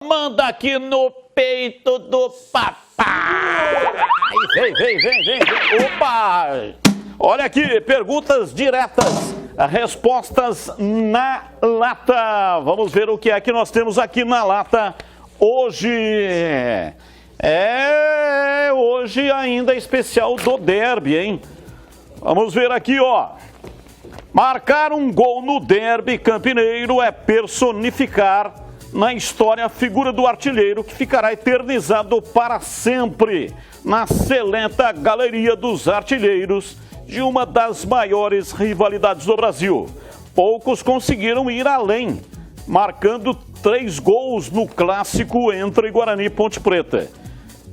Manda aqui no peito do papai. Vem. Opa! Olha aqui, perguntas diretas, respostas na lata. Vamos ver o que é que nós temos aqui na lata hoje. Hoje ainda especial do derby, hein? Vamos ver aqui, ó. Marcar um gol no derby campineiro é personificar na história a figura do artilheiro que ficará eternizado para sempre na seleta galeria dos artilheiros de uma das maiores rivalidades do Brasil. Poucos conseguiram ir além, marcando 3 gols no clássico entre Guarani e Ponte Preta.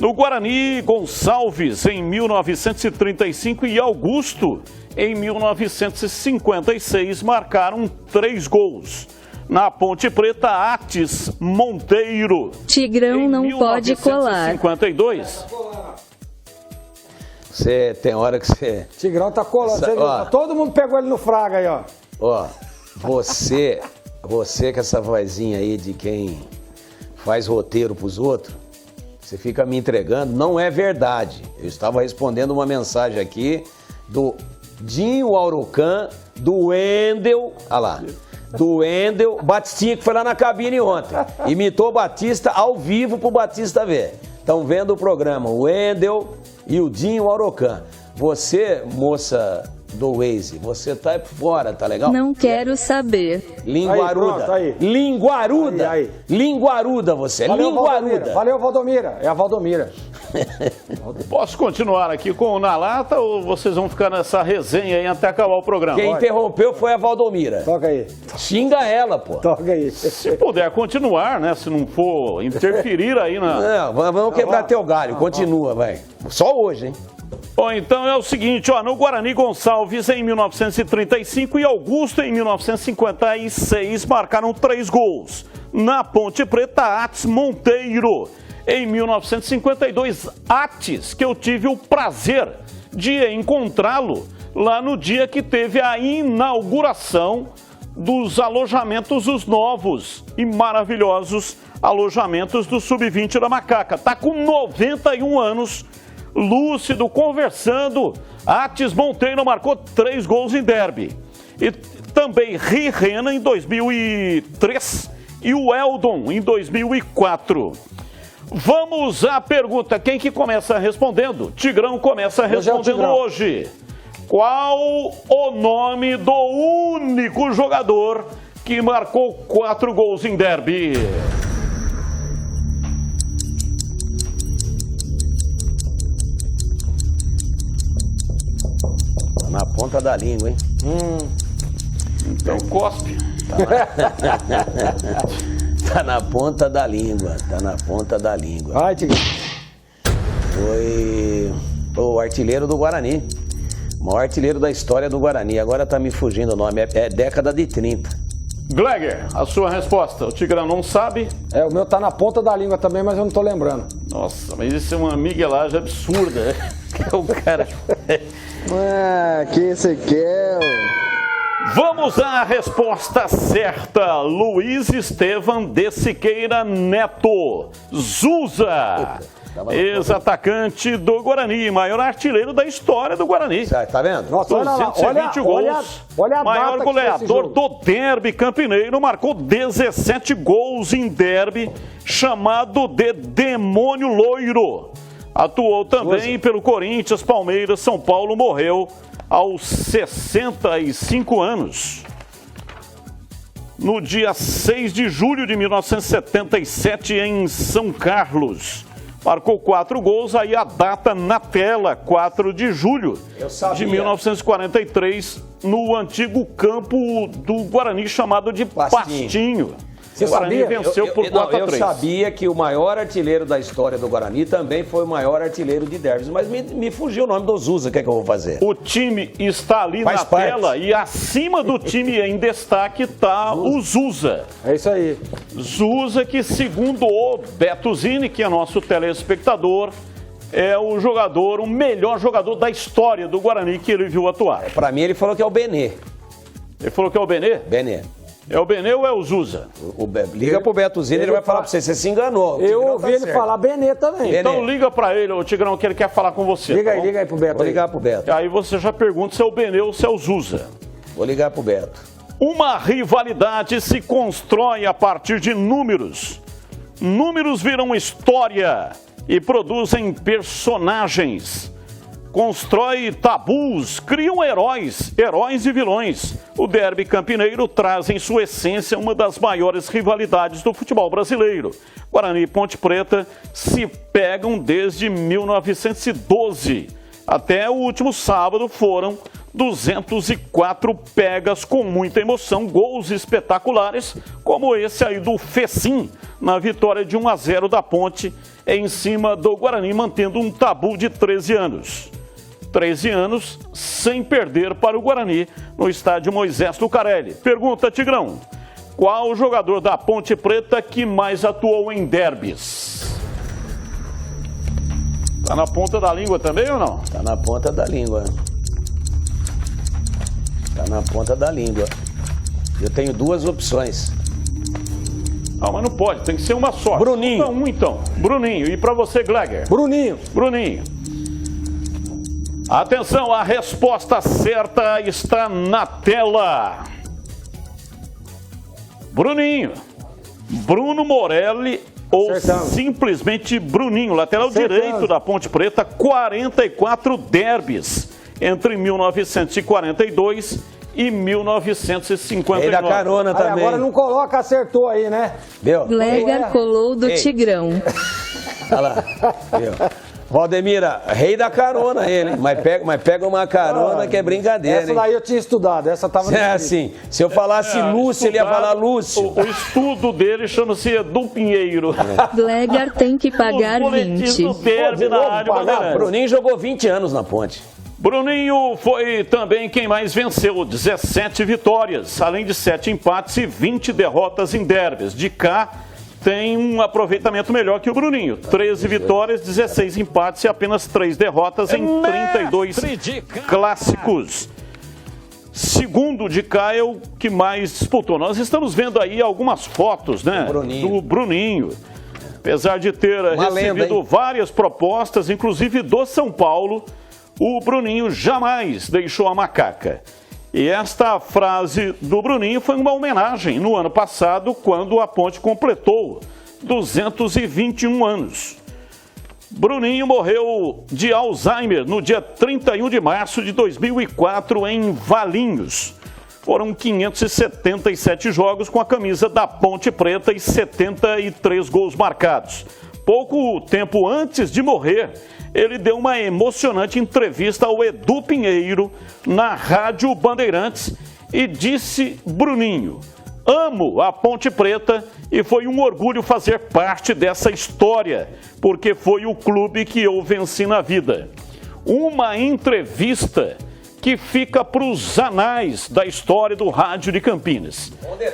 No Guarani, Gonçalves em 1935 e Augusto em 1956 marcaram 3 gols. Na Ponte Preta, Atis Monteiro. Tigrão não pode colar. 1952. Você tem hora que você... Tigrão tá colando. Todo mundo pegou ele no fraga aí, ó. Ó, você com essa vozinha aí de quem faz roteiro pros outros, você fica me entregando, não é verdade. Eu estava respondendo uma mensagem aqui do Dinho Aurocan, do Wendel, olha lá, do Wendel Batistinha, que foi lá na cabine ontem. Imitou o Batista ao vivo pro Batista ver. Estão vendo o programa, o Wendel e o Dinho Aurocan. Você, moça do Waze, você tá fora, tá legal? Não quero saber. Linguaruda. Aí. Linguaruda. Aí. Linguaruda você. Valeu, Linguaruda. Valeu, Valdomira. É a Valdomira. Posso continuar aqui com o Na Lata ou vocês vão ficar nessa resenha aí até acabar o programa? Quem interrompeu foi a Valdomira. Toca aí. Xinga ela, pô. Toca aí. Se puder continuar, né? Se não for interferir aí na... Não, vamos quebrar teu galho. Continua, vai. Só hoje, hein? Bom, então é o seguinte, ó, no Guarani, Gonçalves em 1935 e Augusto em 1956 marcaram 3 gols. Na Ponte Preta, Atis Monteiro. Em 1952, Atis, que eu tive o prazer de encontrá-lo lá no dia que teve a inauguração dos alojamentos, os novos e maravilhosos alojamentos do Sub-20 da Macaca. Tá com 91 anos, lúcido, conversando. Atis Monteiro marcou 3 gols em derby. E também Rirena em 2003 e o Eldon em 2004. Vamos à pergunta. Quem que começa respondendo? Tigrão começa respondendo hoje. Qual o nome do único jogador que marcou 4 gols em derby? Tá na ponta da língua, hein? Então cospe. Tá na ponta da língua. Tá na ponta da língua. Vai, Tigrão. Foi o artilheiro do Guarani. O maior artilheiro da história do Guarani. Agora tá me fugindo o nome. É década de 30. Gleger, a sua resposta. O Tigrão não sabe. O meu tá na ponta da língua também, mas eu não tô lembrando. Nossa, mas isso é uma miguelagem absurda, né? O cara... quem você quer? Vamos à resposta certa. Luiz Estevam de Siqueira Neto. Zuza. Ex-atacante do Guarani, maior artilheiro da história do Guarani. Tá vendo? Nossa, 220 gols. Olha a maior data goleador do derby campineiro, marcou 17 gols em derby, chamado de Demônio Loiro. Atuou também pelo Corinthians, Palmeiras, São Paulo, morreu aos 65 anos. No dia 6 de julho de 1977, em São Carlos. Marcou 4 gols, aí a data na tela, 4 de julho de 1943, no antigo campo do Guarani, chamado de Pastinho. Você o Guarani sabia? venceu por 4 a 3. Eu sabia que o maior artilheiro da história do Guarani também foi o maior artilheiro de derbys, mas me fugiu o nome do Zuza, o que é que eu vou fazer? O time está ali na tela e acima do time em destaque está o Zuza. É isso aí. Zuza, que segundo o Beto Zini, que é nosso telespectador, é o melhor jogador da história do Guarani que ele viu atuar. Pra mim ele falou que é o Benê. Ele falou que é o Benê? Benê. É o Benê ou é o Zusa? Liga pro Betozinho, ele vai falar pra você, você se enganou. Eu ouvi ele falar Benê também. Benê. Então liga pra ele, ô Tigrão, que ele quer falar com você. Liga tá aí pro Beto. Vou ligar pro Beto. Aí você já pergunta se é o Benê ou se é o Zusa. Vou ligar pro Beto. Uma rivalidade se constrói a partir de números. Números viram história e produzem personagens. Constrói tabus, criam heróis e vilões. O derby campineiro traz em sua essência uma das maiores rivalidades do futebol brasileiro. Guarani e Ponte Preta se pegam desde 1912. Até o último sábado foram 204 pegas com muita emoção, gols espetaculares, como esse aí do Fecim, na vitória de 1-0 da Ponte em cima do Guarani, mantendo um tabu de 13 anos. 13 anos sem perder para o Guarani no estádio Moisés Lucarelli. Pergunta, Tigrão, qual o jogador da Ponte Preta que mais atuou em derbys? Tá na ponta da língua também ou não? Tá na ponta da língua. Tá na ponta da língua. Eu tenho duas opções. Não, mas não pode, tem que ser uma só. Bruninho. Então. Bruninho. E para você, Gleger? Bruninho. Atenção, a resposta certa está na tela. Bruninho. Bruno Morelli ou Acertamos. simplesmente Bruninho, lateral direito da Ponte Preta, 44 derbys entre 1942 e 1959. Rei da carona Aí, também. agora não coloca, acertou aí, né? Viu? Gleger colou do Ei. Tigrão. Olha lá. Viu? Valdemira, rei da carona ele. Mas pega uma carona que é brincadeira, Essa hein? daí eu tinha estudado, essa tava no É escrito. assim, se eu falasse Lúcio, ele ia falar Lúcio. O estudo dele chama-se Edu Pinheiro. Gleger tem que pagar Os boletins 20. do derby na Rádio Bandeirantes. Bruninho jogou 20 anos na Ponte. Bruninho foi também quem mais venceu, 17 vitórias, além de 7 empates e 20 derrotas em derbys. De cá, tem um aproveitamento melhor que o Bruninho. 13 vitórias, 16 empates e apenas 3 derrotas em 32 clássicos. Segundo de cá é o que mais disputou. Nós estamos vendo aí algumas fotos, né, do Bruninho. Apesar de ter recebido várias propostas, inclusive do São Paulo, o Bruninho jamais deixou a macaca. E esta frase do Bruninho foi uma homenagem no ano passado, quando a Ponte completou 221 anos. Bruninho morreu de Alzheimer no dia 31 de março de 2004 em Valinhos. Foram 577 jogos com a camisa da Ponte Preta e 73 gols marcados. Pouco tempo antes de morrer, ele deu uma emocionante entrevista ao Edu Pinheiro na Rádio Bandeirantes e disse: Bruninho, amo a Ponte Preta e foi um orgulho fazer parte dessa história, porque foi o clube que eu venci na vida. Uma entrevista que fica para os anais da história do rádio de Campinas.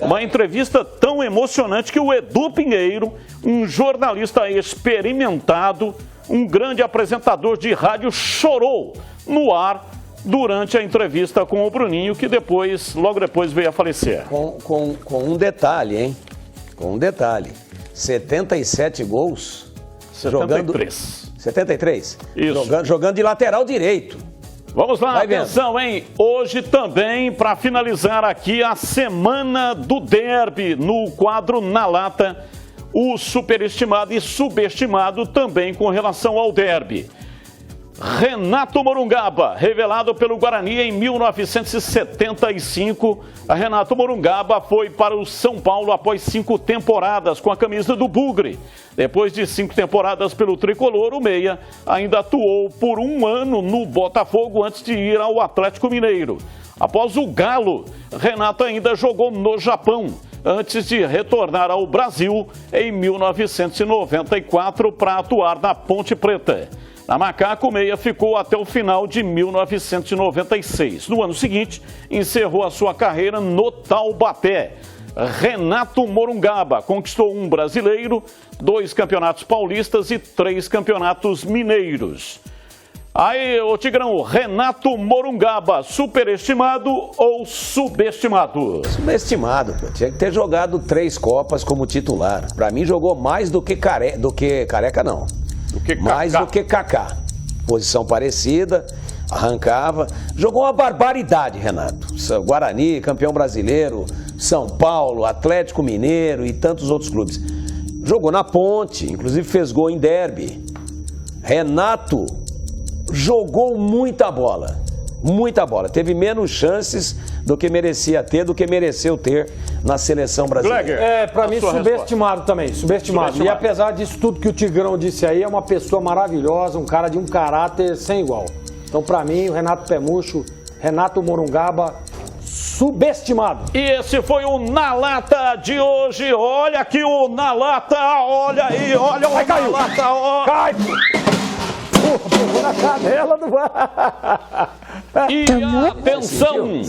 Uma entrevista tão emocionante que o Edu Pinheiro, um jornalista experimentado, um grande apresentador de rádio, chorou no ar durante a entrevista com o Bruninho, que logo depois veio a falecer. Com um detalhe, hein? Com um detalhe. 77 gols. 73. 73? Isso. Jogando de lateral direito. Vamos lá, Vai atenção, hein? Hoje também, para finalizar aqui, a semana do derby no quadro Na Lata, o superestimado e subestimado também com relação ao derby. Renato Morungaba, revelado pelo Guarani em 1975. Renato Morungaba foi para o São Paulo após 5 temporadas com a camisa do Bugre. Depois de 5 temporadas pelo Tricolor, o meia ainda atuou por 1 ano no Botafogo antes de ir ao Atlético Mineiro. Após o Galo, Renato ainda jogou no Japão, antes de retornar ao Brasil em 1994 para atuar na Ponte Preta. Na Macaco, o meia ficou até o final de 1996. No ano seguinte, encerrou a sua carreira no Taubaté. Renato Morungaba conquistou 1 brasileiro, 2 campeonatos paulistas e 3 campeonatos mineiros. Aí, ô Tigrão, Renato Morungaba, superestimado ou subestimado? Subestimado, pô. Tinha que ter jogado 3 Copas como titular. Pra mim, jogou mais do que Careca, não. Mais do que Kaká. Posição parecida, arrancava. Jogou uma barbaridade, Renato. Guarani, campeão brasileiro, São Paulo, Atlético Mineiro e tantos outros clubes. Jogou na Ponte, inclusive fez gol em derby. Renato jogou muita bola. Muita bola. Teve menos chances do que merecia ter, do que mereceu ter na seleção brasileira. Pra mim, subestimado também. Subestimado. E apesar disso tudo que o Tigrão disse aí, é uma pessoa maravilhosa, um cara de um caráter sem igual. Então, pra mim, o Renato Pé Murcho, Renato Morungaba, subestimado. E esse foi o Na Lata de hoje. Olha aqui o Na Lata, olha aí, olha o Na Lata. Ó. Cai! Pô, na canela do... E atenção!